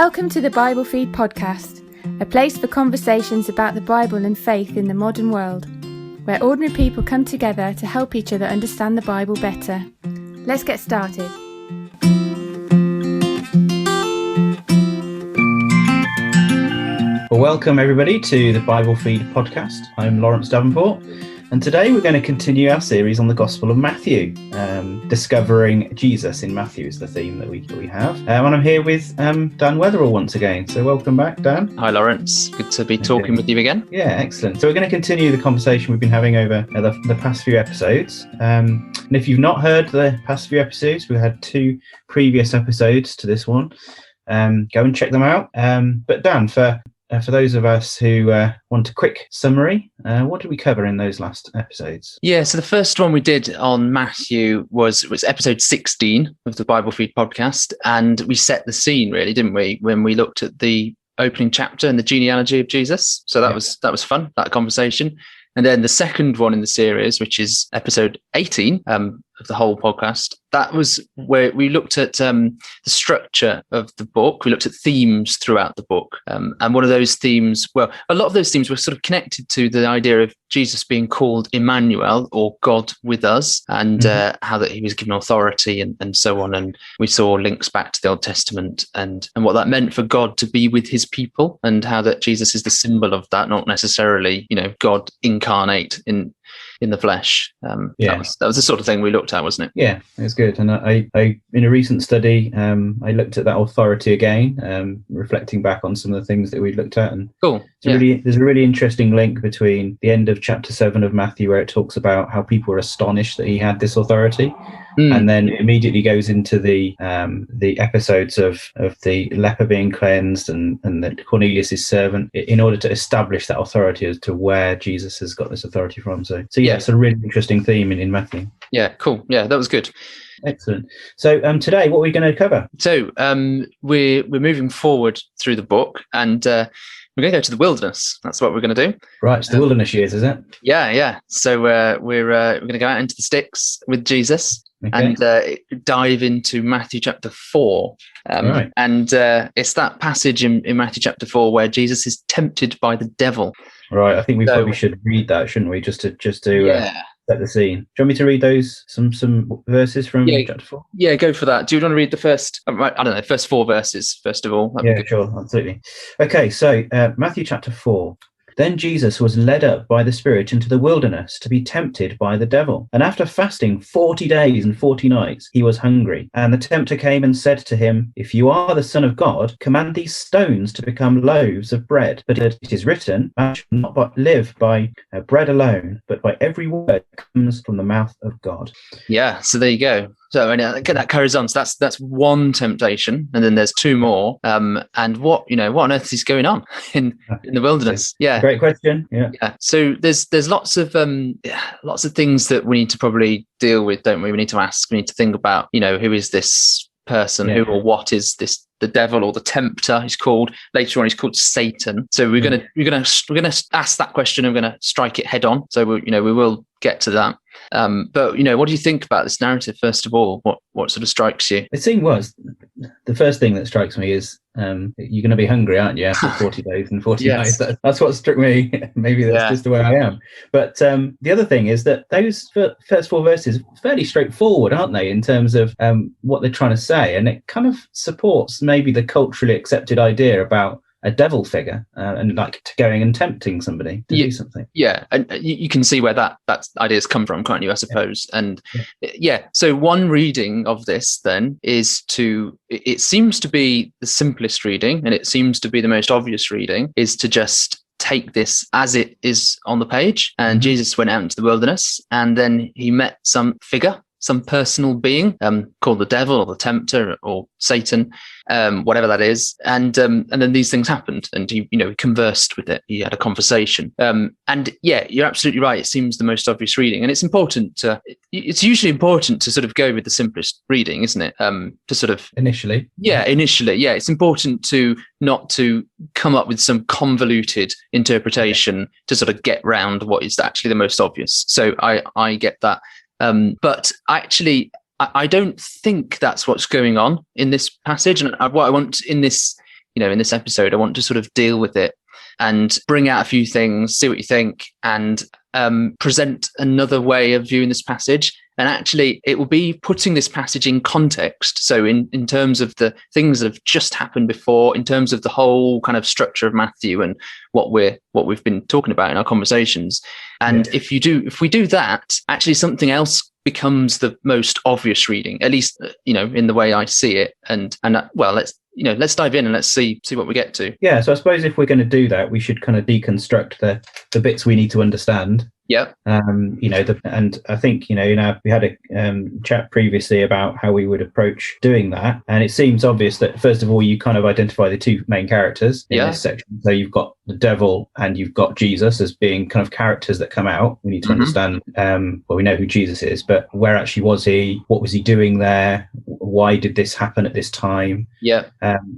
Welcome to the Bible Feed podcast, a place for conversations about the Bible and faith in the modern world, where ordinary people come together to help each other understand the Bible better. Let's get started. Well, welcome everybody to the Bible Feed podcast. I'm Laurence Davenport, and today we're going to continue our series on the Gospel of Matthew. Discovering Jesus in Matthew is the theme that we have. And I'm here with Dan Weatherall once again. So welcome back, Dan. Hi, Laurence. Good to be talking with you again. Yeah, excellent. So we're going to continue the conversation we've been having over the past few episodes. And if you've not heard the past few episodes, we had 2 previous episodes to this one. Go and check them out. But Dan, for those of us who want a quick summary, what did we cover in those last episodes? Yeah, so the first one we did on Matthew was episode 16 of the Bible Feed podcast, and we set the scene, really, didn't we, when we looked at the opening chapter and the genealogy of Jesus. So that was fun, that conversation. And then the second one in the series, which is episode 18 of the whole podcast, that was where we looked at the structure of the book. We looked at themes throughout the book. And one of those themes, well, a lot of those themes were sort of connected to the idea of Jesus being called Emmanuel, or God with us, and how that he was given authority and so on. And we saw links back to the Old Testament and what that meant for God to be with his people, and how that Jesus is the symbol of that, not necessarily, God incarnate in the flesh. That was the sort of thing we looked at, wasn't it? Yeah, it was good. And I in a recent study, I looked at that authority again, reflecting back on some of the things that we looked at. And cool. There's a really interesting link between the end of chapter 7 of Matthew, where it talks about how people were astonished that he had this authority. And then immediately goes into the episodes of the leper being cleansed and that Cornelius' servant, in order to establish that authority as to where Jesus has got this authority from. So it's a really interesting theme in Matthew. Yeah, cool. Yeah, that was good. Excellent. So today, what are we going to cover? So we're moving forward through the book, and we're going to go to the wilderness. That's what we're going to do. Right, it's the wilderness years, is it? Yeah. So we're going to go out into the sticks with Jesus. Okay. And dive into Matthew chapter 4. Right. And it's that passage in Matthew chapter 4 where Jesus is tempted by the devil. Right. I think we probably should read that, shouldn't we? Just to set the scene. Do you want me to read those some verses from chapter 4? Yeah, go for that. Do you want to read the first, first 4 verses, first of all? Yeah, sure. Absolutely. Okay. So Matthew chapter 4. Then Jesus was led up by the Spirit into the wilderness to be tempted by the devil. And after fasting 40 days and 40 nights, he was hungry. And the tempter came and said to him, "If you are the Son of God, command these stones to become loaves of bread. But it is written, man shall not live by bread alone, but by every word that comes from the mouth of God." Yeah, so there you go. So that carries on. So that's one temptation, and then there's 2 more. And what on earth is going on in the wilderness? Yeah, great question. Yeah. So there's lots of things that we need to probably deal with, don't we? We need to ask. We need to think about who is this person? Who or what is this? The devil, or the tempter, he's called. Later on, he's called Satan. So we're gonna ask that question, and we're gonna strike it head on. So we will get to that. But what do you think about this narrative? First of all, what sort of strikes you? The first thing that strikes me is you're going to be hungry, aren't you, after 40 days and 40 nights? That's what struck me. Maybe that's just the way I am. But the other thing is that those first 4 verses are fairly straightforward, aren't they, in terms of what they're trying to say, and it kind of supports maybe the culturally accepted idea about a devil figure and like going and tempting somebody to do something. Yeah, and you can see where that idea's come from, can't you, I suppose? And so one reading of this then is it seems to be the simplest reading, and it seems to be the most obvious reading, is to just take this as it is on the page. And Jesus went out into the wilderness, and then he met some figure, some personal being called the devil or the tempter or Satan, whatever that is. And then these things happened, and he conversed with it. He had a conversation. And you're absolutely right. It seems the most obvious reading, and it's usually important to sort of go with the simplest reading, isn't it? To sort of initially. Yeah. It's important to not to come up with some convoluted interpretation to sort of get round what is actually the most obvious. So I get that. But actually, I don't think that's what's going on in this passage. And what I want in this in this episode, I want to sort of deal with it and bring out a few things, see what you think, and present another way of viewing this passage. And actually, it will be putting this passage in context. So in terms of the things that have just happened before, in terms of the whole kind of structure of Matthew and what we've been talking about in our conversations. And if we do that, actually something else becomes the most obvious reading, at least, in the way I see it. And let's dive in and let's see what we get to. Yeah. So I suppose if we're going to do that, we should kind of deconstruct the bits we need to understand. Yeah. And I think, we had a chat previously about how we would approach doing that. And it seems obvious that, first of all, you kind of identify the two main characters in this section. So you've got the devil and you've got Jesus as being kind of characters that come out. We need to understand, we know who Jesus is, but where actually was he? What was he doing there? Why did this happen at this time? Yeah.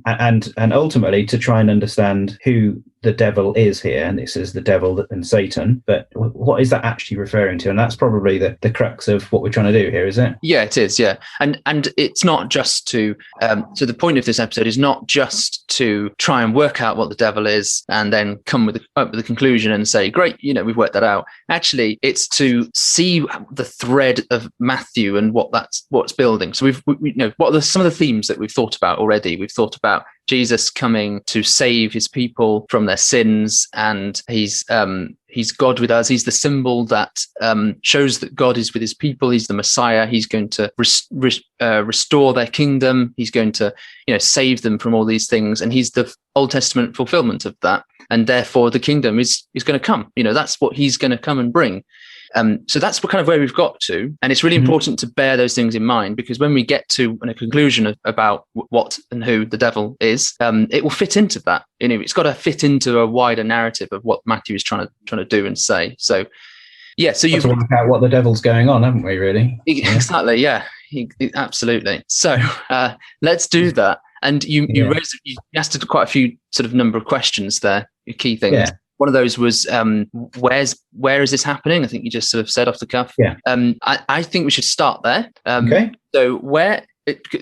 And ultimately to try and understand who the devil is here, and this is the devil and Satan, but what is that actually referring to? And that's probably the crux of what we're trying to do here, is it? Yeah, it is. Yeah. And it's not just to so the point of this episode is not just to try and work out what the devil is and then come up with a conclusion and say, great, we've worked that out. Actually, it's to see the thread of Matthew and what's building. So what are some of the themes that we've thought about already? We've thought about Jesus coming to save his people from their sins, and he's God with us. He's the symbol that shows that God is with his people. He's the Messiah. He's going to restore their kingdom. He's going to save them from all these things, and he's the Old Testament fulfillment of that. And therefore, the kingdom is going to come. That's what he's going to come and bring. So that's kind of where we've got to. And it's really important to bear those things in mind, because when we get to a conclusion about what and who the devil is, it will fit into that. It's got to fit into a wider narrative of what Matthew is trying to do and say. So, yeah. So you've worked out what the devil's going on, haven't we, really? Exactly. Yeah, absolutely. So let's do that. And you asked quite a few sort of number of questions there, key things. Yeah. One of those was, where is this happening? I think you just sort of said off the cuff. Yeah. I think we should start there. Okay. So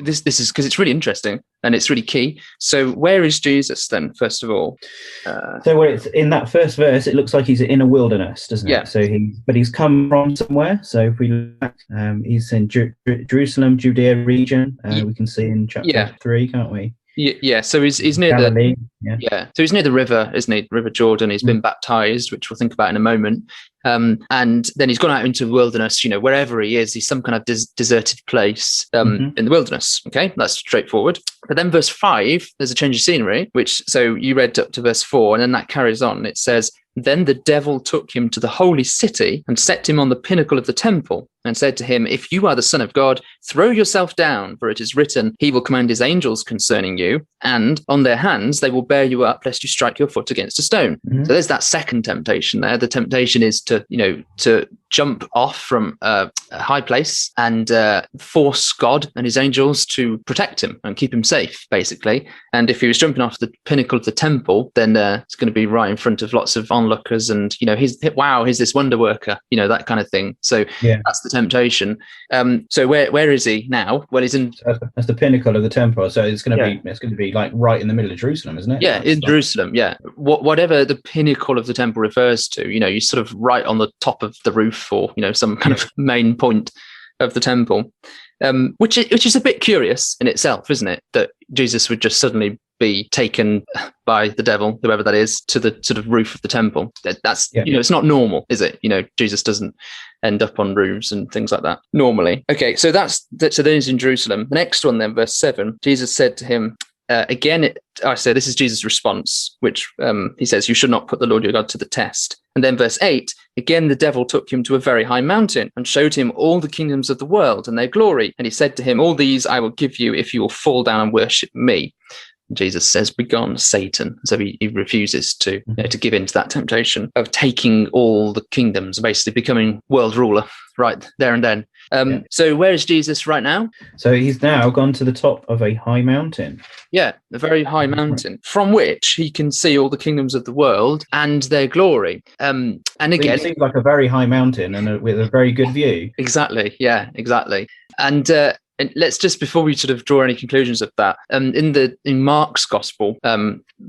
this is because it's really interesting and it's really key. So where is Jesus then, first of all? So where it's in that first verse, it looks like he's in a wilderness, doesn't it? Yeah. So he's come from somewhere. So if we look back, he's in Jerusalem, Judea region. We can see in chapter 3, can't we? Yeah. So he's near Galilee. So he's near the river, isn't he? River Jordan. He's been baptized, which we'll think about in a moment. And then he's gone out into the wilderness, wherever he is, he's some kind of deserted place in the wilderness. Okay, that's straightforward. But then verse 5, there's a change of scenery, so you read up to verse 4, and then that carries on. It says, then the devil took him to the holy city and set him on the pinnacle of the temple and said to him, if you are the Son of God, throw yourself down, for it is written, he will command his angels concerning you, and on their hands they will bear you up, lest you strike your foot against a stone. So there's that second temptation there. The temptation is to jump off from a high place and force God and his angels to protect him and keep him safe, basically. And if he was jumping off the pinnacle of the temple, then it's going to be right in front of lots of onlookers and, he's this wonder worker, that kind of thing. So that's the temptation. So where is he now? Well, he's in... That's the pinnacle of the temple. So it's going to be like right in the middle of Jerusalem, isn't it? Yeah, in Jerusalem, yeah. Whatever the pinnacle of the temple refers to, you're sort of right on the top of the roof or, some kind of main point of the temple, which is a bit curious in itself, isn't it? That Jesus would just suddenly be taken by the devil, whoever that is, to the sort of roof of the temple. That's, it's not normal, is it? Jesus doesn't end up on roofs and things like that normally. Okay, so then he's in Jerusalem. The next one then, verse 7, Jesus said to him, this is Jesus' response, which he says, you should not put the Lord your God to the test. And then verse 8, again, the devil took him to a very high mountain and showed him all the kingdoms of the world and their glory. And he said to him, all these I will give you if you will fall down and worship me. And Jesus says, begone, Satan. So he refuses to give in to that temptation of taking all the kingdoms, basically becoming world ruler right there and then. So where is Jesus right now? So he's now gone to the top of a high mountain. Yeah, a very high mountain from which he can see all the kingdoms of the world and their glory. And again, it seems like a very high mountain and with a very good view. Exactly. Yeah, exactly. And and let's just, before we sort of draw any conclusions of that, in Mark's gospel,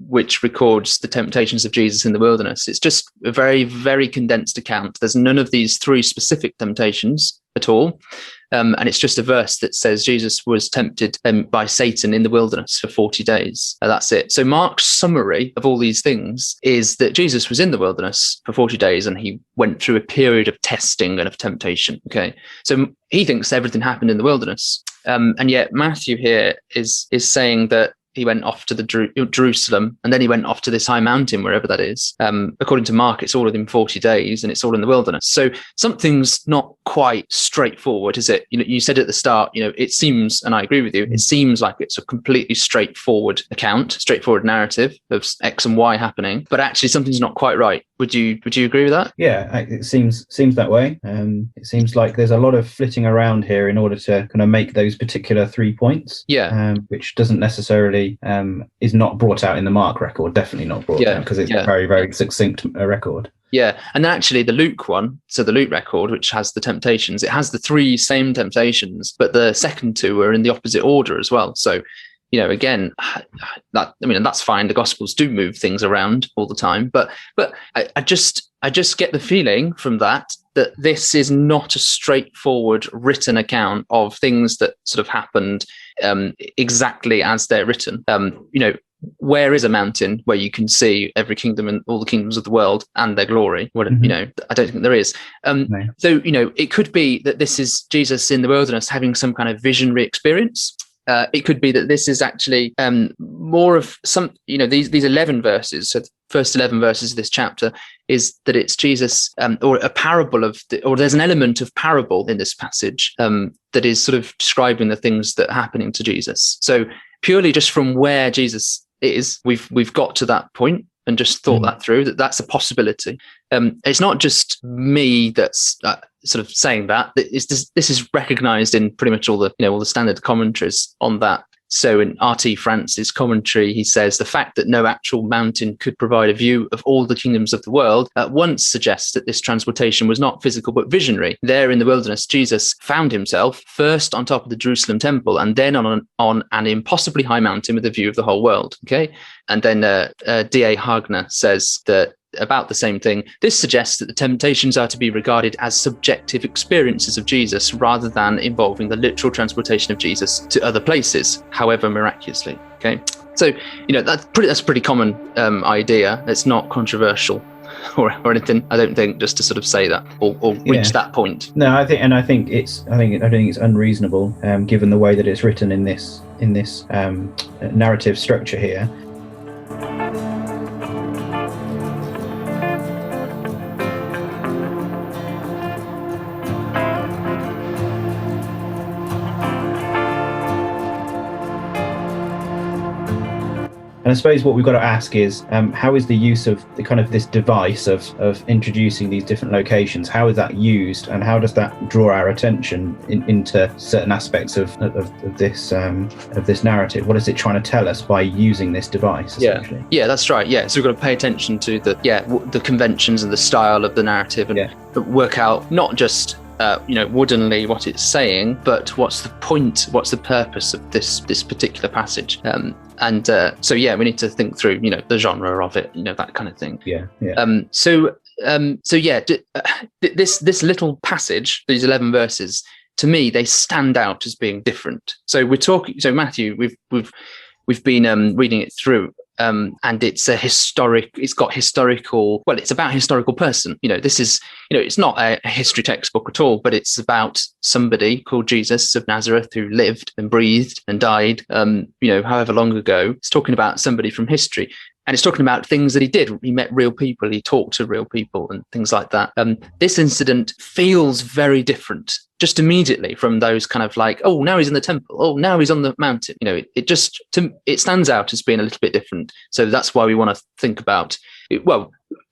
which records the temptations of Jesus in the wilderness, it's just a very, very condensed account. There's none of these 3 specific temptations at all. And it's just a verse that says Jesus was tempted by Satan in the wilderness for 40 days. That's it. So Mark's summary of all these things is that Jesus was in the wilderness for 40 days and he went through a period of testing and of temptation. Okay. So he thinks everything happened in the wilderness. And yet Matthew here is saying that he went off to the Jerusalem, and then he went off to this high mountain, wherever that is. According to Mark, it's all within 40 days, and it's all in the wilderness. So something's not quite straightforward, is it? You said at the start, it seems, and I agree with you, it seems like it's a completely straightforward account, straightforward narrative of X and Y happening, but actually something's not quite right. Would you agree with that? Yeah, it seems that way. It seems like there's a lot of flitting around here in order to kind of make those particular 3 points. Yeah. Which doesn't necessarily is not brought out in the Mark record. Definitely not brought out, because it's a very, very succinct record. Yeah, and then actually the Luke one, so the Luke record, which has the temptations, it has the 3 same temptations, but the second 2 are in the opposite order as well. So, again, that's fine. The Gospels do move things around all the time, but I just get the feeling from that this is not a straightforward written account of things that sort of happened exactly as they're written. Where is a mountain where you can see every kingdom and all the kingdoms of the world and their glory? I don't think there is. No. So, it could be that this is Jesus in the wilderness having some kind of visionary experience. It could be that this is actually more of some, these 11 verses. So the first 11 verses of this chapter is that it's Jesus or a parable or there's an element of parable in this passage that is sort of describing the things that are happening to Jesus. So purely just from where Jesus is, we've got to that point and just thought that through, that's a possibility. It's not just me that's sort of saying that. This is recognized in pretty much all the standard commentaries on that. So in R.T. Francis' commentary, he says the fact that no actual mountain could provide a view of all the kingdoms of the world at once suggests that this transportation was not physical but visionary. There in the wilderness, Jesus found himself first on top of the Jerusalem temple and then on an impossibly high mountain with a view of the whole world. Okay, and then D.A. Hagner says that about the same thing. This suggests that the temptations are to be regarded as subjective experiences of Jesus rather than involving the literal transportation of Jesus to other places, however miraculously. Okay, so that's a pretty common idea. It's not controversial or anything, I don't think, just to sort of say that or reach that point. No, I think it's unreasonable given the way that it's written in this narrative structure here. And I suppose what we've got to ask is, how is the use of the kind of this device of introducing these different locations, how is that used, and how does that draw our attention into certain aspects of this narrative? What is it trying to tell us by using this device, essentially? Yeah, that's right. Yeah, so we've got to pay attention to the conventions and the style of the narrative and work out not just woodenly what it's saying, but what's the point, what's the purpose of this particular passage. So we need to think through, the genre of it, that kind of thing. Yeah. This little passage, these 11 verses, to me, they stand out as being different. So we're talking. So Matthew, we've been reading it through. And it's it's about a historical person. This is, it's not a history textbook at all, but it's about somebody called Jesus of Nazareth who lived and breathed and died, however long ago. It's talking about somebody from history. And it's talking about things that he did. He met real people, he talked to real people and things like that. This incident feels very different just immediately from those kind of like, oh, now he's in the temple. Oh, now he's on the mountain. It stands out as being a little bit different. So that's why we want to think about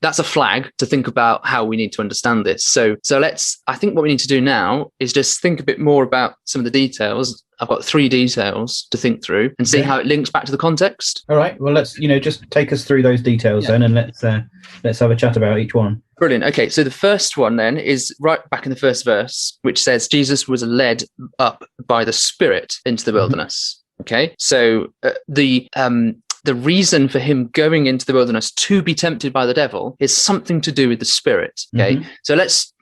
that's a flag to think about how we need to understand this. So I think what we need to do now is just think a bit more about some of the details. I've got 3 details to think through and see how it links back to the context. All right. Well, let's, just take us through those details then, and let's have a chat about each one. Brilliant. Okay, so the first one then is right back in the first verse, which says Jesus was led up by the Spirit into the wilderness. Okay, so the reason for him going into the wilderness to be tempted by the devil is something to do with the Spirit. Okay, so let's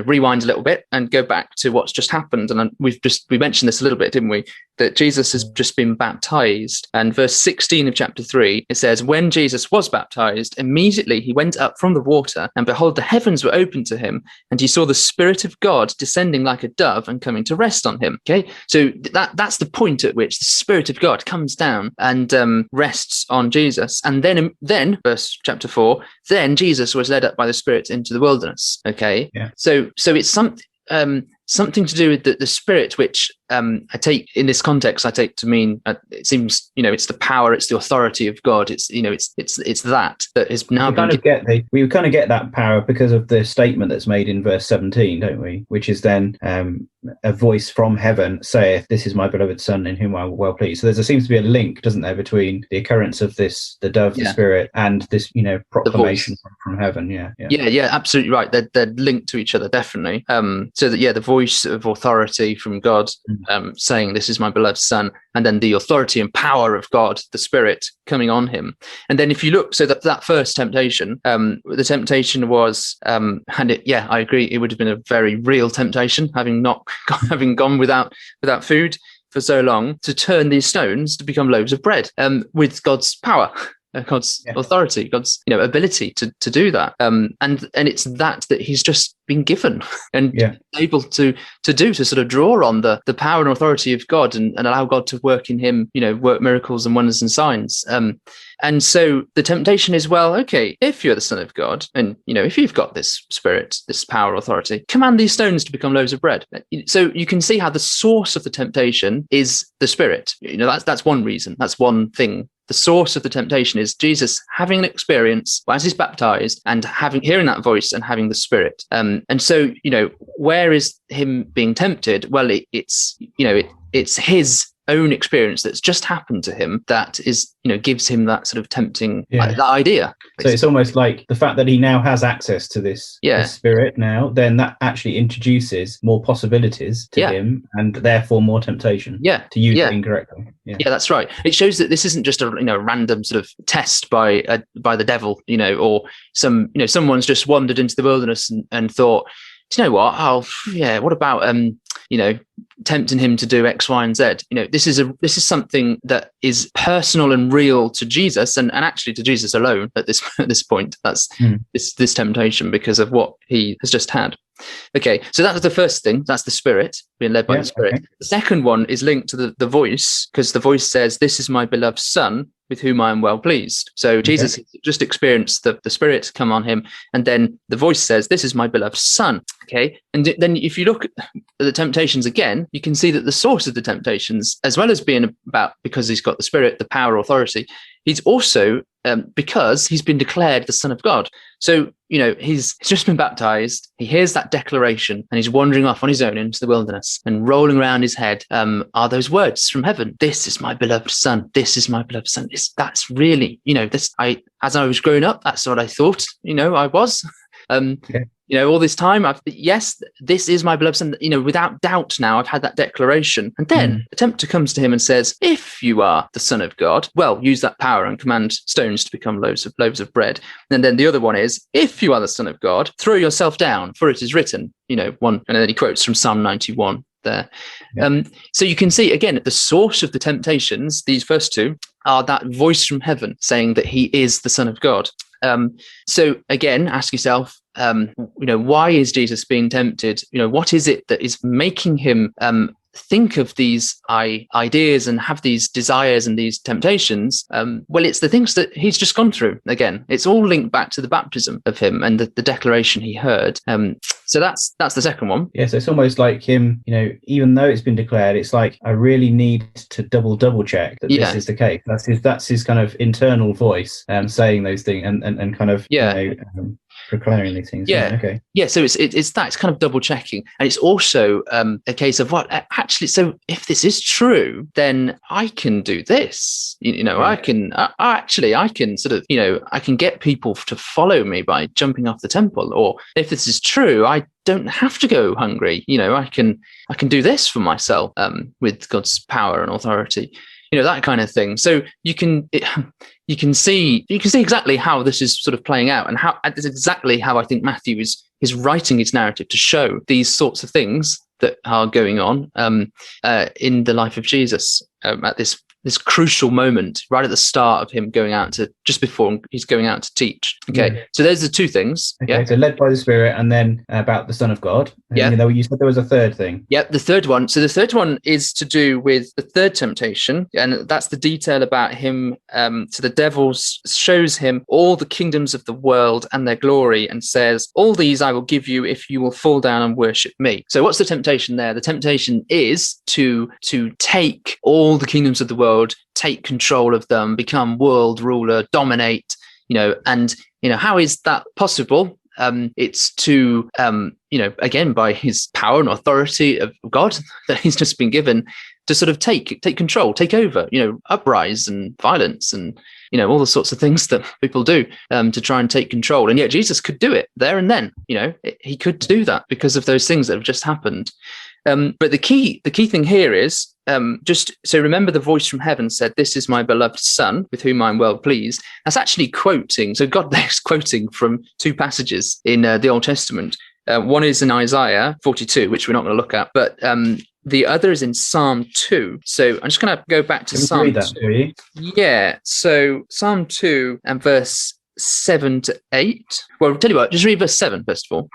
rewind a little bit and go back to what's just happened. And we mentioned this a little bit, didn't we? That Jesus has just been baptized. And verse 16 of chapter 3, it says, when Jesus was baptized, immediately he went up from the water, and behold, the heavens were opened to him, and he saw the Spirit of God descending like a dove and coming to rest on him. Okay, so that's the point at which the Spirit of God comes down and rests on Jesus. And then verse chapter 4, then Jesus was led up by the Spirit into the wilderness. Okay, so it's something to do with the Spirit, which I take in this context, I take to mean it seems it's the power, it's the authority of God. It's it's that is now we kind of get that power because of the statement that's made in verse 17, don't we? Which is then a voice from heaven saith, "This is my beloved Son, in whom I am well pleased." So there seems to be a link, doesn't there, between the occurrence of the dove, the Spirit, and this proclamation from heaven. Yeah, absolutely right. They're linked to each other, definitely. So that the voice of authority from God saying, "This is my beloved Son," and then the authority and power of God, the Spirit, coming on him. And then if you look, so that first temptation, the temptation was, I agree, it would have been a very real temptation, having gone without food for so long, to turn these stones to become loaves of bread, with God's power. God's authority, God's ability to do that, and it's that he's just been given and able to do, to sort of draw on the power and authority of God and allow God to work in him, work miracles and wonders and signs. And so the temptation is, well, okay, if you're the Son of God, and if you've got this Spirit, this power, authority, command these stones to become loaves of bread. So you can see how the source of the temptation is the Spirit. That's one reason. That's one thing. The source of the temptation is Jesus having an experience as he's baptized and hearing that voice and having the Spirit. And so, where is him being tempted? Well, it's his own experience that's just happened to him that is, gives him that sort of tempting that idea. So it's almost like the fact that he now has access to this Spirit now, then that actually introduces more possibilities to him, and therefore more temptation to use it incorrectly. Yeah, that's right. It shows that this isn't just a random sort of test by the devil, or someone's just wandered into the wilderness and thought, do you know what? What about tempting him to do X, Y, and Z? This is something that is personal and real to Jesus, and actually to Jesus alone at this point. That's this temptation because of what he has just had. Okay, so that was the first thing. That's the Spirit, being led by the Spirit. Okay. The second one is linked to the voice, because the voice says, "This is my beloved Son, with whom I am well pleased." So Jesus just experienced the Spirit come on him, and then the voice says, "This is my beloved Son." Okay, and then if you look at the temptations again, you can see that the source of the temptations, as well as being about because he's got the Spirit, the power, authority, he's also because he's been declared the Son of God. So he's just been baptized. He hears that declaration, and he's wandering off on his own into the wilderness, and rolling around his head are those words from heaven: "This is my beloved Son. This is my beloved Son." That's really, as I was growing up, that's what I thought. I was. All this time, this is my beloved Son. Without doubt, now I've had that declaration. And then the tempter comes to him and says, "If you are the Son of God, well, use that power and command stones to become loaves of bread." And then the other one is, "If you are the Son of God, throw yourself down, for it is written." One, and then he quotes from Psalm 91 there. So you can see again, the source of the temptations, these first two, are that voice from heaven saying that he is the Son of God. So again, ask yourself, why is Jesus being tempted? What is it that is making him think of these ideas and have these desires and these temptations? Well, it's the things that he's just gone through. Again, it's all linked back to the baptism of him and the declaration he heard. So that's the second one. Yes, it's almost like him, even though it's been declared, it's like I really need to double check that this is the case. That's his kind of internal voice saying those things and kind of proclaiming these things. Okay. Yeah. So it's that, it's kind of double checking, and it's also a case of what actually. So if this is true, then I can do this. I can sort of I can get people to follow me by jumping off the temple. Or if this is true, I don't have to go hungry. I can do this for myself with God's power and authority. That kind of thing. So you can see exactly how this is sort of playing out, and how it's exactly how I think Matthew is writing his narrative to show these sorts of things that are going on in the life of Jesus at this crucial moment right at the start of him going out just before he's going out to teach. So there's the two things. So led by the Spirit, and then about the Son of God. And, you said there was a third thing. The third one. So the third one is to do with the third temptation, and that's the detail about him. So the devil shows him all the kingdoms of the world and their glory, and says, all these I will give you if you will fall down and worship me. So what's the temptation there? The temptation is to take all the kingdoms of the world, take control of them, become world ruler, dominate, and how is that possible? It's to, again, by his power and authority of God that he's just been given, to sort of take control, take over, uprise and violence and, all the sorts of things that people do to try and take control. And yet Jesus could do it there and then. He could do that because of those things that have just happened. But the key thing here is just so remember, the voice from heaven said, "This is my beloved Son, with whom I'm well pleased." That's actually quoting. So God there's quoting from two passages in the Old Testament. One is in Isaiah 42, which we're not going to look at, but the other is in Psalm 2. So I'm just going to go back to Psalm 2. Yeah. So Psalm 2 and verse 7 to 8. Well, I'll tell you what, just read verse 7 first of all.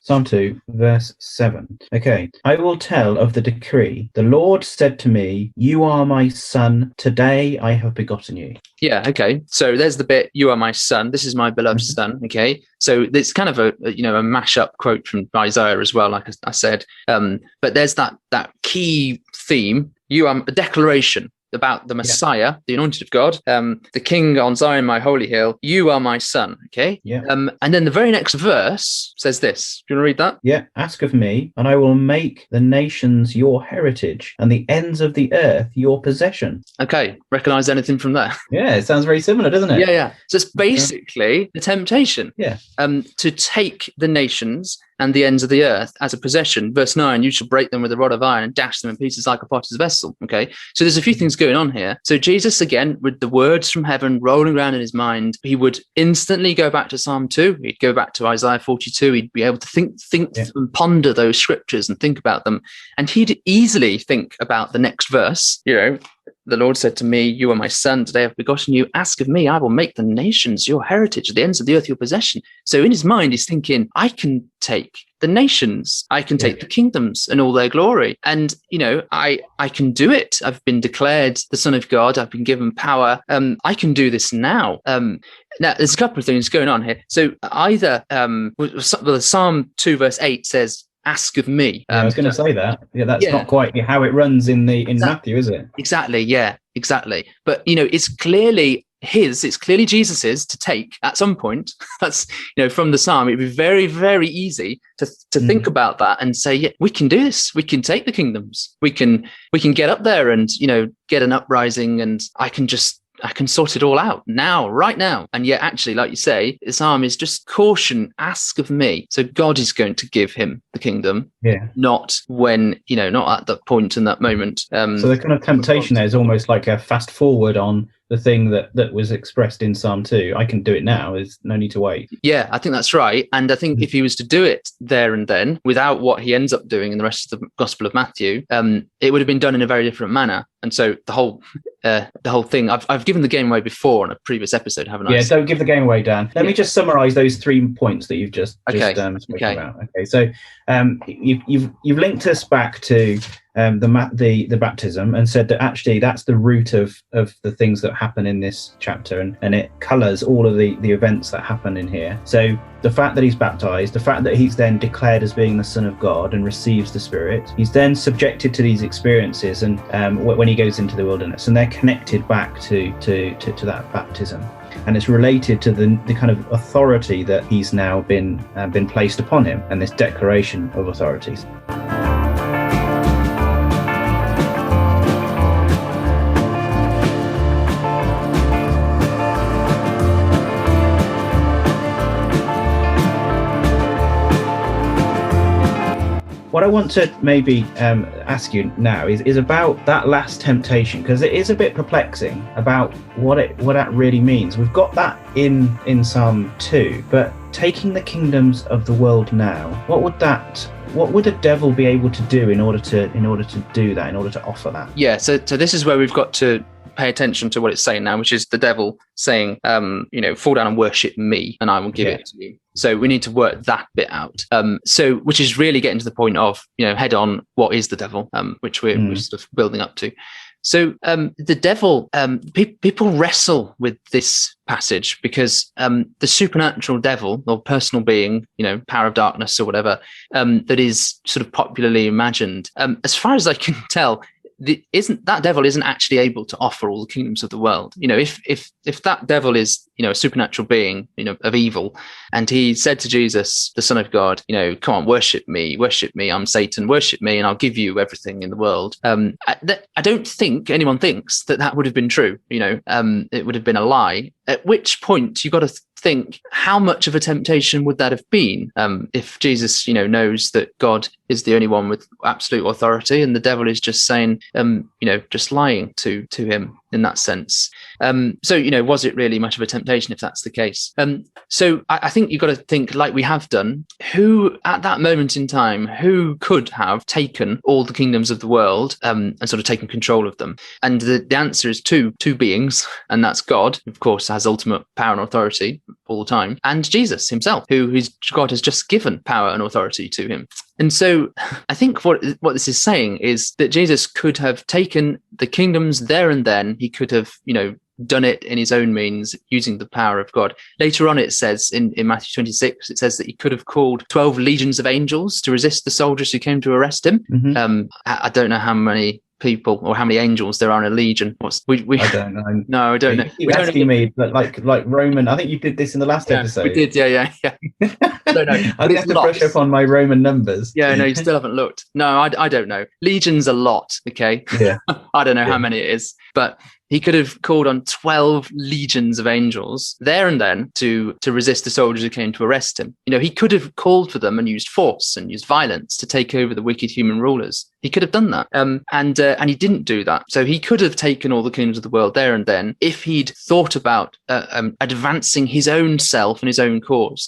Psalm 2, verse 7. Okay. I will tell of the decree. The Lord said to me, "You are my son. Today I have begotten you." Yeah. Okay. So there's the bit, "You are my son. This is my beloved son." Okay. So it's kind of a mashup quote from Isaiah as well, like I said. But there's that key theme. You are a declaration about the Messiah, the anointed of God, the King on Zion, my holy hill. You are my son. Okay. Yeah. And then the very next verse says this. Do you want to read that? Yeah. Ask of me, and I will make the nations your heritage, and the ends of the earth your possession. Okay. Recognize anything from that? Yeah, it sounds very similar, doesn't it? Yeah. So it's basically the temptation. Yeah. To take the nations and the ends of the earth as a possession. Verse 9, you shall break them with a rod of iron and dash them in pieces like a potter's vessel. Okay, so there's a few things going on here. So Jesus, again, with the words from heaven rolling around in his mind, he would instantly go back to Psalm 2. He'd go back to Isaiah 42. He'd be able to think and ponder those scriptures and think about them. And he'd easily think about the next verse, the Lord said to me, "You are my son. Today I've begotten you. Ask of me. I will make the nations your heritage, the ends of the earth your possession." So in his mind, he's thinking, I can take the nations. I can take the kingdoms and all their glory. And, I can do it. I've been declared the Son of God. I've been given power. I can do this now. Now, there's a couple of things going on here. So either Psalm 2 verse 8 says, "Ask of me." I was going to say that. Yeah, that's not quite how it runs in Matthew, is it? Exactly. Yeah, exactly. But it's clearly Jesus's to take at some point. That's from the psalm. It'd be very, very easy to think about that and say, yeah, we can do this. We can take the kingdoms. We can get up there and get an uprising, and I can sort it all out now, right now. And yet, actually, like you say, the psalm is just caution, ask of me. So God is going to give him the kingdom, not when, not at that point in that moment. So the kind of temptation there is almost like a fast forward on the thing that was expressed in Psalm 2. I can do it now. There's no need to wait. Yeah, I think that's right. And I think if he was to do it there and then, without what he ends up doing in the rest of the Gospel of Matthew, it would have been done in a very different manner. And so the whole thing, I've given the game away before on a previous episode, haven't I? Yeah, don't give the game away, Dan. Let me just summarize those 3 points that you've just spoken about. Okay, so you've linked us back to the baptism and said that actually that's the root of the things that happen in this chapter, and it colours all of the events that happen in here. So the fact that he's baptized, the fact that he's then declared as being the Son of God and receives the Spirit, he's then subjected to these experiences, and when he goes into the wilderness, and they're connected back to that baptism. And it's related to the kind of authority that he's now been placed upon him, and this declaration of authorities. What I want to maybe ask you now is about that last temptation, because it is a bit perplexing about what that really means. We've got that in Psalm 2, but taking the kingdoms of the world now, what would the devil be able to do in order to do that, in order to offer that? Yeah, so this is where we've got to pay attention to what it's saying now, which is the devil saying, fall down and worship me and I will give it to you. So we need to work that bit out. So which is really getting to the point of, head on, what is the devil, which we're sort of building up to. So the devil, people wrestle with this passage because the supernatural devil, or personal being, power of darkness or whatever, that is sort of popularly imagined, as far as I can tell, that devil isn't actually able to offer all the kingdoms of the world. If that devil is a supernatural being of evil, and he said to Jesus, the Son of God, come on, worship me, I'm Satan, worship me and I'll give you everything in the world. I don't think anyone thinks that would have been true. It would have been a lie, at which point you got to think, how much of a temptation would that have been if Jesus knows that God is the only one with absolute authority, and the devil is just saying just lying to him in that sense. So was it really much of a temptation if that's the case? So I think you've got to think, like we have done, who at that moment in time, who could have taken all the kingdoms of the world and sort of taken control of them? And the answer is two beings, and that's God, of course, has ultimate power and authority all the time, and Jesus himself, who God has just given power and authority to him. And so I think what this is saying is that Jesus could have taken the kingdoms there and then. He could have, done it in his own means using the power of God. Later on, it says in Matthew 26, it says that he could have called 12 legions of angels to resist the soldiers who came to arrest him. Mm-hmm. I don't know how many people or how many angels there are in a legion. I don't know. No, I don't know. You're asking me, but like Roman, I think you did this in the last episode. We did, yeah. I don't know. I have to brush up on my Roman numbers. Yeah, no, you still haven't looked. No, I don't know. Legion's a lot, okay? Yeah. I don't know how many it is, but he could have called on 12 legions of angels there and then to resist the soldiers who came to arrest him. He could have called for them and used force and used violence to take over the wicked human rulers. He could have done that. And he didn't do that. So he could have taken all the kingdoms of the world there and then if he'd thought about advancing his own self and his own cause.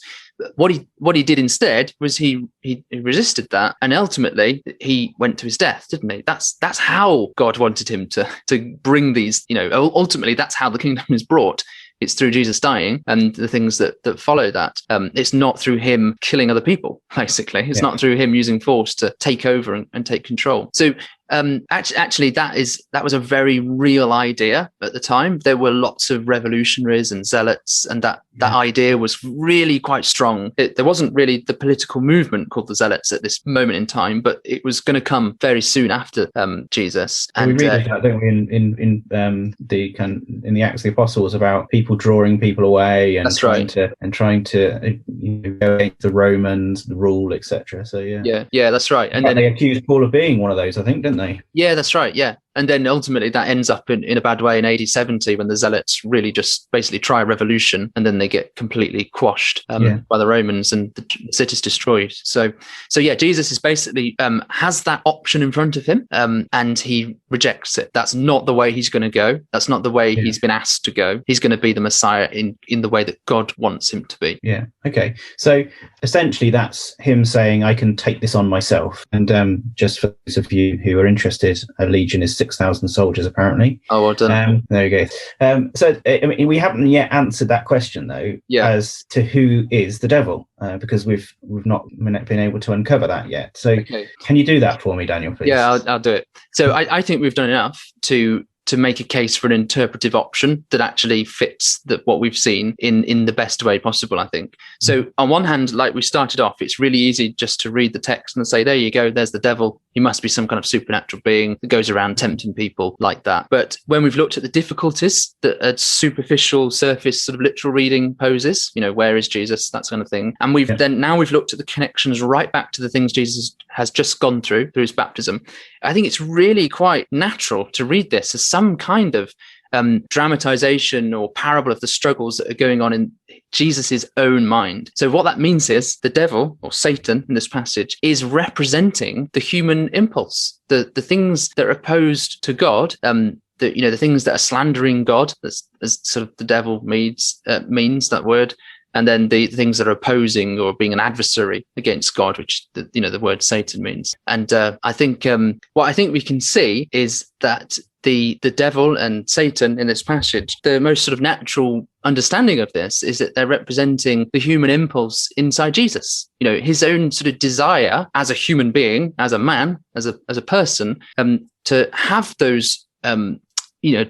What he did instead was he resisted that, and ultimately he went to his death, didn't he? That's how God wanted him to bring these. Ultimately that's how the kingdom is brought. It's through Jesus dying and the things that follow that. It's not through him killing other people, basically. It's not through him using force to take over and take control. So actually, that was a very real idea at the time. There were lots of revolutionaries and zealots, and that idea was really quite strong. There wasn't really the political movement called the Zealots at this moment in time, but it was going to come very soon after Jesus. And we read that, don't we, in the Acts of the Apostles, about people drawing people away and trying to go against the Romans, the rule, etc. So yeah, that's right. And then they accused Paul of being one of those, I think, didn't they? Yeah, that's right. Yeah. And then ultimately that ends up in a bad way in AD 70 when the Zealots really just basically try a revolution, and then they get completely quashed by the Romans and the city's destroyed. So yeah, Jesus is basically has that option in front of him, and he rejects it. That's not the way he's going to go. That's not the way he's been asked to go. He's going to be the Messiah in the way that God wants him to be. Yeah. Okay. So essentially that's him saying, I can take this on myself. And just for those of you who are interested, a legion is 6,000 soldiers, apparently. Oh, well done. There you go. So I mean, we haven't yet answered that question, though, as to who is the devil, because we've not been able to uncover that yet. So can you do that for me, Daniel, please? Yeah, I'll do it. So I think we've done enough to make a case for an interpretive option that actually fits what we've seen in the best way possible, I think. So on one hand, like we started off, it's really easy just to read the text and say, there you go, there's the devil. He must be some kind of supernatural being that goes around tempting people like that. But when we've looked at the difficulties that a superficial surface sort of literal reading poses, where is Jesus, that kind of thing. And we've looked at the connections right back to the things Jesus has just gone through his baptism. I think it's really quite natural to read this as some kind of dramatization or parable of the struggles that are going on in Jesus's own mind. So what that means is the devil, or Satan in this passage, is representing the human impulse, the things that are opposed to God, the things that are slandering God, as sort of the devil means that word. And then the things that are opposing or being an adversary against God, which the word Satan means. And I think what I think we can see is that the devil and Satan in this passage, the most sort of natural understanding of this is that they're representing the human impulse inside Jesus. His own sort of desire as a human being, as a man, as a person, to have those.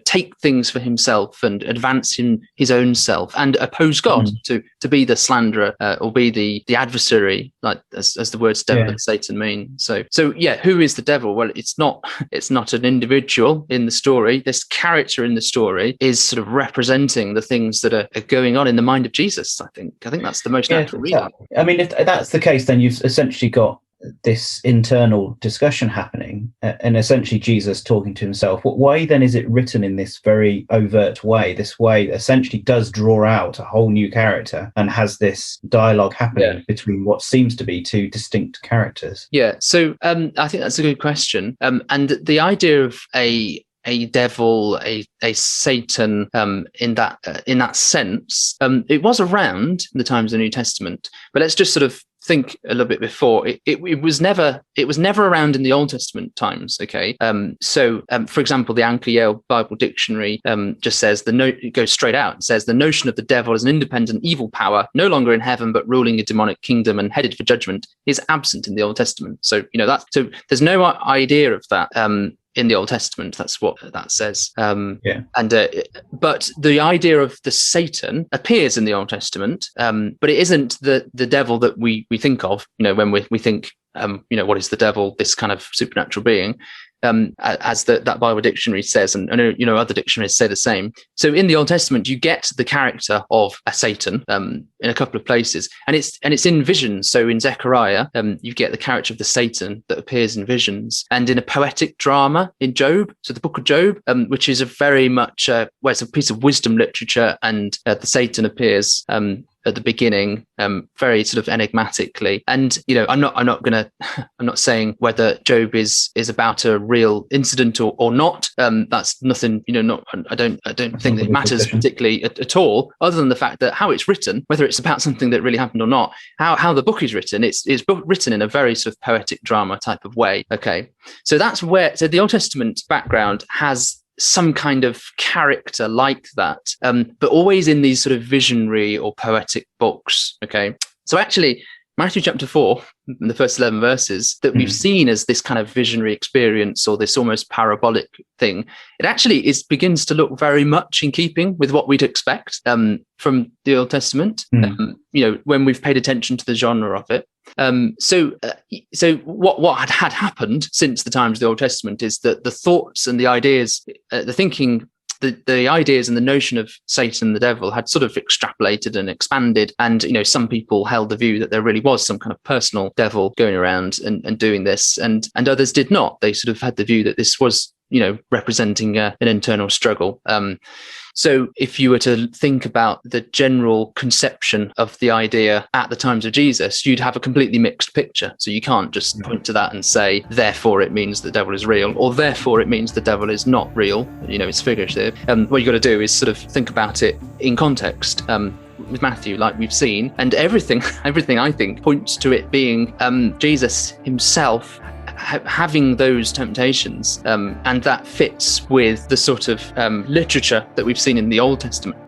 Take things for himself and advance in his own self and oppose God, to be the slanderer or be the adversary, like as the words devil and Satan mean. So who is the devil? Well, it's not an individual in the story. This character in the story is sort of representing the things that are going on in the mind of Jesus. I think that's the most natural reading. I mean, if that's the case, then you've essentially got this internal discussion happening, and essentially Jesus talking to himself. Why then is it written in this very overt way? This way essentially does draw out a whole new character and has this dialogue happening between what seems to be two distinct characters. Yeah. So I think that's a good question. And the idea of a devil, a Satan, in that sense, it was around in the times of the New Testament. But let's just sort of think a little bit before. It was never around in the Old Testament times. Okay. So for example, the Anchor Yale Bible Dictionary just says it goes straight out and says the notion of the devil as an independent evil power, no longer in heaven but ruling a demonic kingdom and headed for judgment, is absent in the Old Testament. So so there's no idea of that in the Old Testament. That's what that says. But the idea of the Satan appears in the Old Testament, but it isn't the devil that we think of, when we think, what is the devil, this kind of supernatural being, as that Bible dictionary says, and I know other dictionaries say the same. So in the Old Testament, you get the character of a Satan in a couple of places, and it's in visions. So in Zechariah, you get the character of the Satan that appears in visions, and in a poetic drama in Job, so the book of Job, which is a very much where it's a piece of wisdom literature, and the Satan appears at the beginning, very sort of enigmatically. And I'm not saying whether Job is about a real incident or not. That's nothing. I don't think that it matters particularly at all, other than the fact that how it's written, whether it's about something that really happened or not, how the book is written, it's written in a very sort of poetic drama type of way. Okay, so that's where the Old Testament background has some kind of character like that, but always in these sort of visionary or poetic books. Okay, so actually Matthew chapter 4, the first 11 verses that we've seen as this kind of visionary experience or this almost parabolic thing, it actually begins to look very much in keeping with what we'd expect from the Old Testament, when we've paid attention to the genre of it. So what had happened since the times of the Old Testament is that the thoughts and the ideas, the thinking, the ideas and the notion of Satan, the devil, had sort of extrapolated and expanded. And, some people held the view that there really was some kind of personal devil going around and doing this, and others did not. They sort of had the view that this was, representing an internal struggle. So if you were to think about the general conception of the idea at the times of Jesus, you'd have a completely mixed picture. So you can't just point to that and say, therefore it means the devil is real, or therefore it means the devil is not real. It's figurative. What you got to do is sort of think about it in context. With Matthew, like we've seen, and everything I think points to it being Jesus himself having those temptations, and that fits with the sort of literature that we've seen in the Old Testament.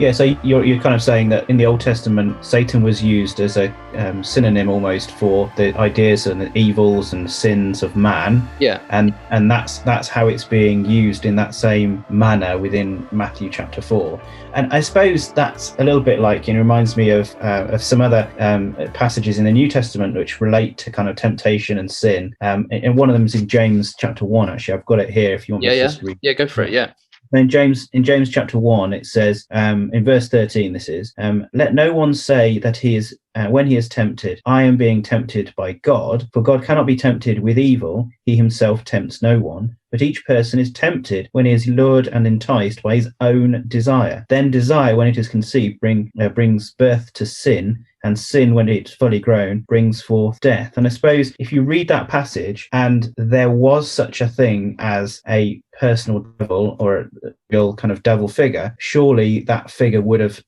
Yeah, so you're kind of saying that in the Old Testament, Satan was used as a synonym almost for the ideas and the evils and sins of man. Yeah, and that's how it's being used in that same manner within Matthew chapter 4. And I suppose that's a little bit like, it reminds me of some other passages in the New Testament which relate to kind of temptation and sin. And one of them is in James chapter 1. Actually, I've got it here if you want me to just read. Yeah, go for it. Yeah. In James chapter 1, it says, in verse 13, this is, let no one say that he is, when he is tempted, I am being tempted by God, for God cannot be tempted with evil. He himself tempts no one. But each person is tempted when he is lured and enticed by his own desire. Then desire, when it is conceived, brings birth to sin, and sin, when it's fully grown, brings forth death. And I suppose if you read that passage and there was such a thing as a personal devil or a real kind of devil figure, surely that figure would have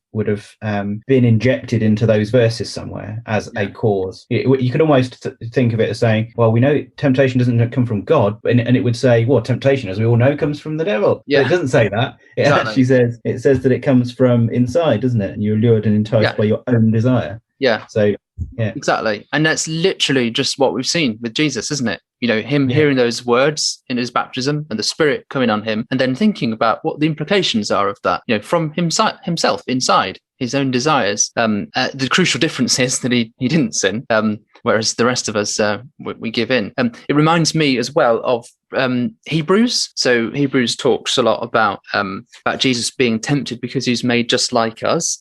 been injected into those verses somewhere as a cause. You could almost think of it as saying, well, we know temptation doesn't come from God, and it would say, well, temptation, as we all know, comes from the devil. Yeah. But it doesn't say that. It actually says that it comes from inside, doesn't it? And you're lured and enticed by your own desire. Yeah. So, yeah. Exactly. And that's literally just what we've seen with Jesus, isn't it? You know, him hearing those words in his baptism and the Spirit coming on him, and then thinking about what the implications are of that, you know, from himself inside his own desires. The crucial difference is that he didn't sin, whereas the rest of us, we give in. It reminds me as well of Hebrews. So Hebrews talks a lot about Jesus being tempted because he's made just like us.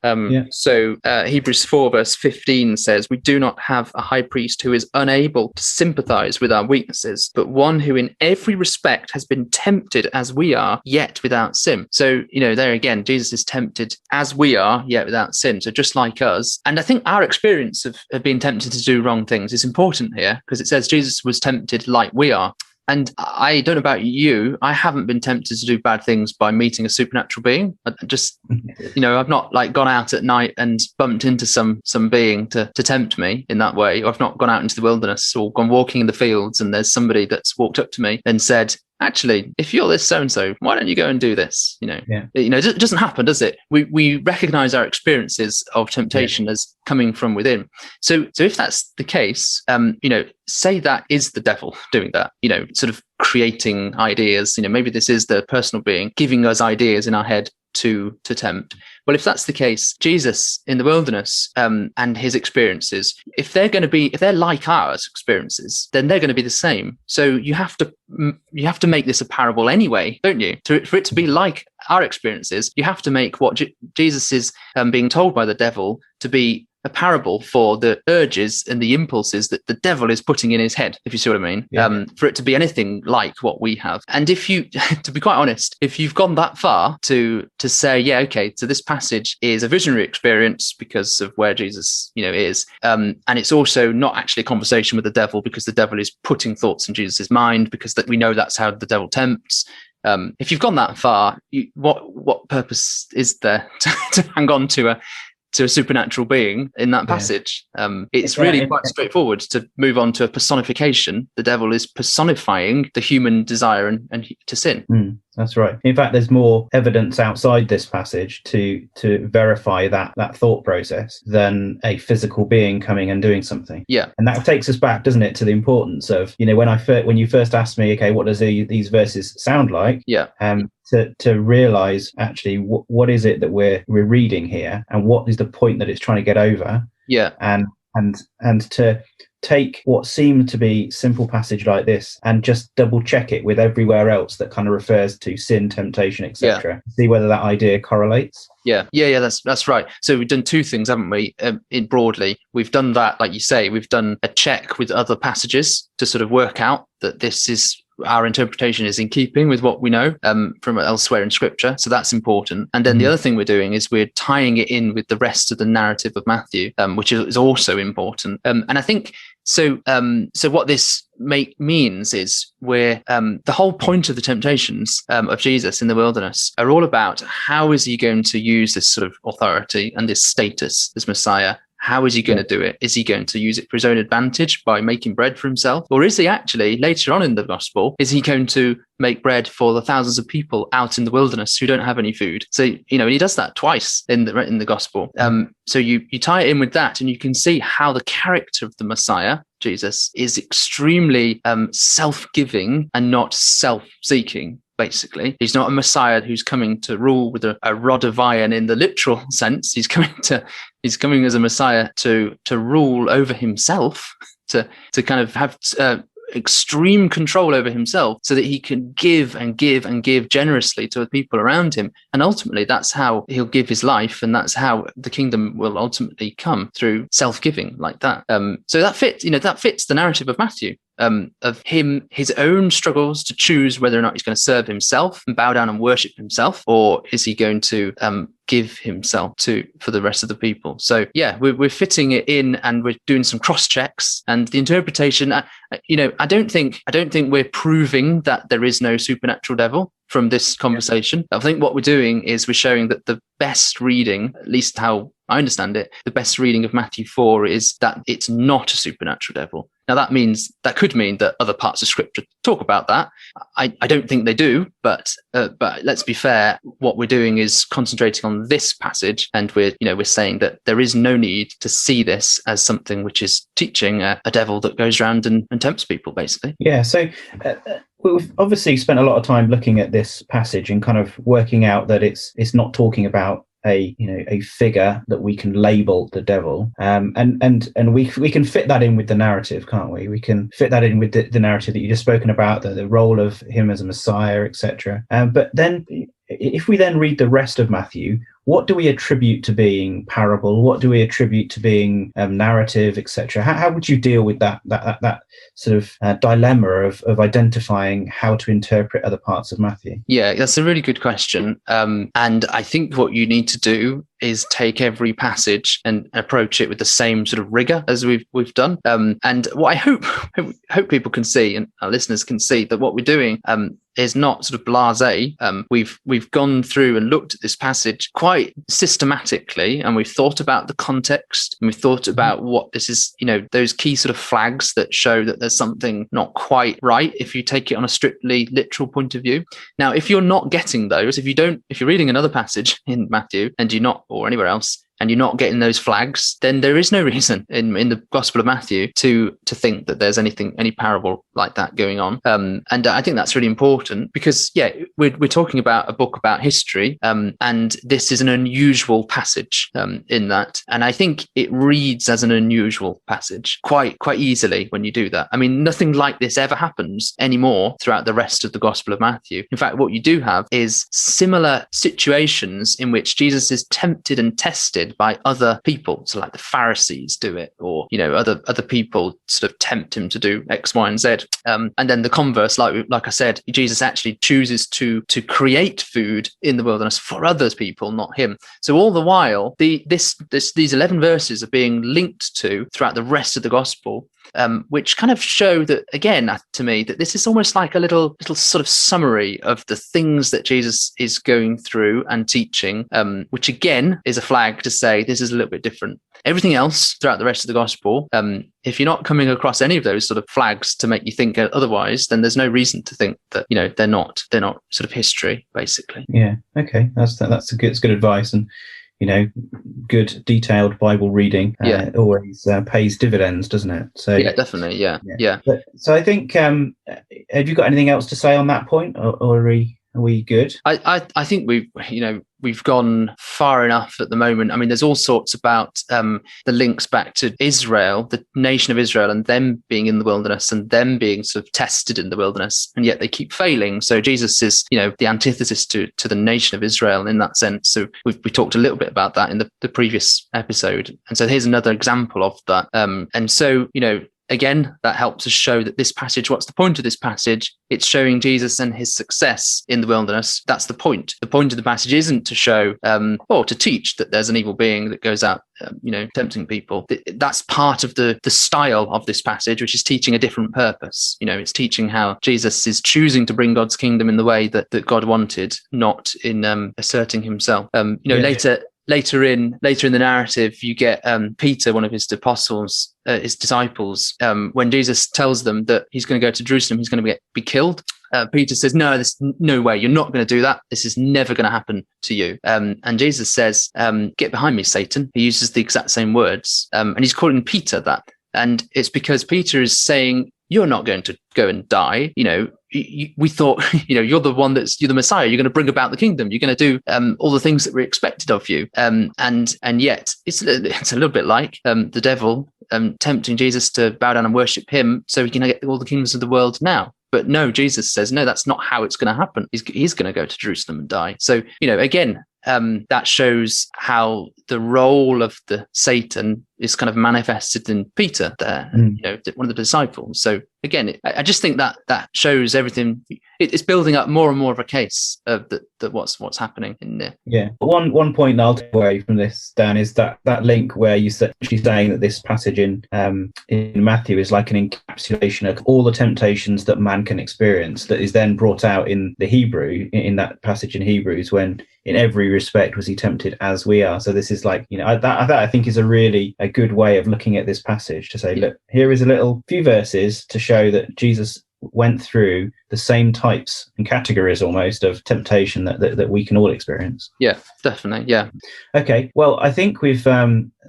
So Hebrews 4 verse 15 says, we do not have a high priest who is unable to sympathize with our weaknesses, but one who in every respect has been tempted as we are, yet without sin. So, you know, there again, Jesus is tempted as we are, yet without sin. So just like us. And I think our experience of being tempted to do wrong things is important here, because it says Jesus was tempted like we are. And I don't know about you, I haven't been tempted to do bad things by meeting a supernatural being. I just, you know, I've not like gone out at night and bumped into some being to tempt me in that way. Or I've not gone out into the wilderness or gone walking in the fields and there's somebody that's walked up to me and said, actually, if you're this so-and-so, why don't you go and do this? You know, it doesn't happen, does it? We recognize our experiences of temptation as coming from within. So if that's the case, you know, say that is the devil doing that, you know, sort of creating ideas, you know, maybe this is the personal being giving us ideas in our head to tempt. Well, if that's the case, Jesus in the wilderness and his experiences, if they're like our experiences, then they're going to be the same. So you have to make this a parable anyway, don't you? For it to be like our experiences, you have to make what Jesus is being told by the devil to be a parable for the urges and the impulses that the devil is putting in his head, if you see what I mean, for it to be anything like what we have. And if you, to be quite honest, if you've gone that far to say, yeah, okay, so this passage is a visionary experience because of where Jesus, you know, is, and it's also not actually a conversation with the devil because the devil is putting thoughts in Jesus's mind, because that we know that's how the devil tempts. If you've gone that far, what purpose is there to hang on to a supernatural being in that passage? It's really quite straightforward to move on to a personification. The devil is personifying the human desire and to sin. That's right. In fact, there's more evidence outside this passage to verify that thought process than a physical being coming and doing something. Yeah. And that takes us back, doesn't it, to the importance of, you know, when you first asked me, okay, what does these verses sound like? Yeah. To realize actually what is it that we're reading here, and what is the point that it's trying to get over? Yeah. And to take what seemed to be simple passage like this and just double check it with everywhere else that kind of refers to sin, temptation, etc. See whether that idea correlates. Yeah, that's right. So we've done two things, haven't we? In broadly, we've done that, like you say, we've done a check with other passages to sort of work out that this is our interpretation is in keeping with what we know from elsewhere in Scripture. So that's important. And then the other thing we're doing is we're tying it in with the rest of the narrative of Matthew, which is also important. And I think so. So what this means is we're the whole point of the temptations of Jesus in the wilderness are all about how is he going to use this sort of authority and this status as Messiah. How is he going to do it? Is he going to use it for his own advantage by making bread for himself? Or is he actually, later on in the gospel, is he going to make bread for the thousands of people out in the wilderness who don't have any food? So, he does that twice in the gospel. So you tie it in with that, and you can see how the character of the Messiah, Jesus, is extremely self-giving and not self-seeking. Basically, he's not a Messiah who's coming to rule with a rod of iron in the literal sense. He's coming as a Messiah to rule over himself, to kind of have extreme control over himself, so that he can give and give and give generously to the people around him. And ultimately, that's how he'll give his life, and that's how the kingdom will ultimately come, through self-giving like that. So that fits the narrative of Matthew. Of him, his own struggles to choose whether or not he's going to serve himself and bow down and worship himself, or is he going to give himself for the rest of the people. So yeah, we're fitting it in, and we're doing some cross checks, and the interpretation. I don't think we're proving that there is no supernatural devil from this conversation. I think what we're doing is we're showing that the best reading, at least how I understand it, the best reading of Matthew 4 is that it's not a supernatural devil. Now that could mean that other parts of Scripture talk about that. I don't think they do, but let's be fair. What we're doing is concentrating on this passage, and we're saying that there is no need to see this as something which is teaching a devil that goes around and tempts people, basically. Yeah. So we've obviously spent a lot of time looking at this passage and kind of working out that it's not talking about a figure that we can label the devil, and we can fit that in with the narrative, can't we? We can fit that in with the narrative that you just spoken about, the role of him as a Messiah, etc. But then, if we then read the rest of Matthew, what do we attribute to being parable? What do we attribute to being narrative, etc.? How would you deal with that sort of dilemma of identifying how to interpret other parts of Matthew? Yeah, that's a really good question. And I think what you need to do is take every passage and approach it with the same sort of rigor as we've done. And what I hope people can see, and our listeners can see, that what we're doing is not sort of blasé. We've gone through and looked at this passage quite systematically, and we've thought about the context, and we've thought about what this is, those key sort of flags that show that there's something not quite right if you take it on a strictly literal point of view. Now, if you're not getting those, if you're reading another passage in Matthew and you're not, or anywhere else, and you're not getting those flags, then there is no reason in the Gospel of Matthew to think that there's any parable like that going on. And I think that's really important because, yeah, we're talking about a book about history, and this is an unusual passage in that. And I think it reads as an unusual passage quite easily when you do that. I mean, nothing like this ever happens anymore throughout the rest of the Gospel of Matthew. In fact, what you do have is similar situations in which Jesus is tempted and tested by other people. So like the Pharisees do it, or other people sort of tempt him to do X, Y, and Z. And then the converse, like I said, Jesus actually chooses to create food in the wilderness for other people, not him. So all the while, these 11 verses are being linked to throughout the rest of the gospel, which kind of show that, again, to me, that this is almost like a little sort of summary of the things that Jesus is going through and teaching, which again is a flag to say this is a little bit different. Everything else throughout the rest of the gospel, if you're not coming across any of those sort of flags to make you think otherwise, then there's no reason to think that they're not sort of history, basically. Yeah. Okay. That's good advice. And good detailed Bible reading always pays dividends, doesn't it? So yeah, definitely. Yeah. So I think, have you got anything else to say on that point, or are we good? I think we've gone far enough at the moment. I mean, there's all sorts about the links back to Israel, the nation of Israel, and them being in the wilderness and them being sort of tested in the wilderness, and yet they keep failing. So Jesus is, the antithesis to the nation of Israel in that sense. So we talked a little bit about that in the previous episode. And so here's another example of that. And so, again, that helps us show that this passage, what's the point of this passage? It's showing Jesus and his success in the wilderness. That's the point. The point of the passage isn't to show or to teach that there's an evil being that goes out, tempting people. That's part of the style of this passage, which is teaching a different purpose. It's teaching how Jesus is choosing to bring God's kingdom in the way that God wanted, not in asserting himself. Later in the narrative, you get Peter, one of his apostles, his disciples, when Jesus tells them that he's going to go to Jerusalem, he's going to be killed. Peter says, no, there's no way. You're not going to do that. This is never going to happen to you. And Jesus says, get behind me, Satan. He uses the exact same words. And he's calling Peter that. And it's because Peter is saying, you're not going to go and die. We thought, you're the one you're the Messiah. You're going to bring about the kingdom. You're going to do all the things that we expected of you. And yet it's a little bit like the devil tempting Jesus to bow down and worship him so he can get all the kingdoms of the world now. But no, Jesus says, no, that's not how it's going to happen. He's going to go to Jerusalem and die. So, again, that shows how the role of the Satan is kind of manifested in Peter there, one of the disciples. So again, I just think that shows everything. It's building up more and more of a case of that what's happening in there. Yeah. One point that I'll take away from this, Dan, is that link where she's saying that this passage in Matthew is like an encapsulation of all the temptations that man can experience, that is then brought out in the Hebrew, in that passage in Hebrews, when in every respect was he tempted as we are. So this is like, that I think is a good way of looking at this passage, to say, look, here is a few verses to show that Jesus went through the same types and categories almost of temptation that we can all experience. Yeah, definitely. Yeah. Okay. Well, I think we've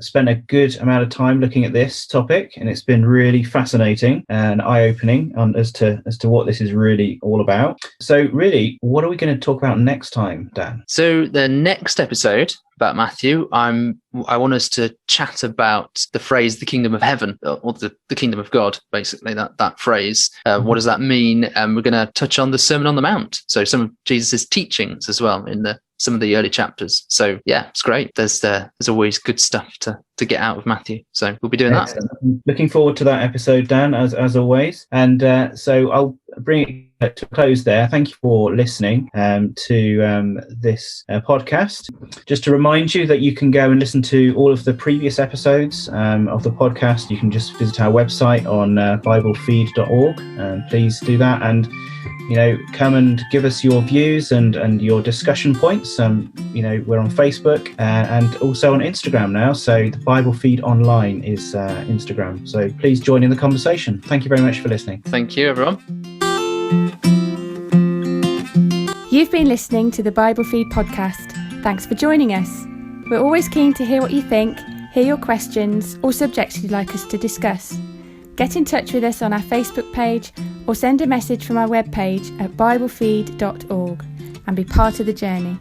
spent a good amount of time looking at this topic, and it's been really fascinating and eye-opening as to what this is really all about. So really, what are we going to talk about next time, Dan? So the next episode about Matthew, I want us to chat about the phrase "the kingdom of heaven" or the kingdom of God. Basically, that phrase. What does that mean? And we're going to touch on the Sermon on the Mount. So some of Jesus's teachings as well in some of the early chapters. So yeah, it's great. There's always good stuff to get out of Matthew. So we'll be doing Excellent. that. Looking forward to that episode, Dan, as always. And so I'll bring it to a close there. Thank you for listening to this podcast. Just to remind you that you can go and listen to all of the previous episodes of the podcast. You can just visit our website on biblefeed.org. Please do that, and come and give us your views and your discussion points. We're on Facebook and also on Instagram now. So the Bible Feed Online is Instagram. So please join in the conversation. Thank you very much for listening. Thank you, everyone. You've been listening to the Bible Feed podcast. Thanks for joining us. We're always keen to hear what you think, hear your questions or subjects you'd like us to discuss. Get in touch with us on our Facebook page or send a message from our webpage at biblefeed.org and be part of the journey.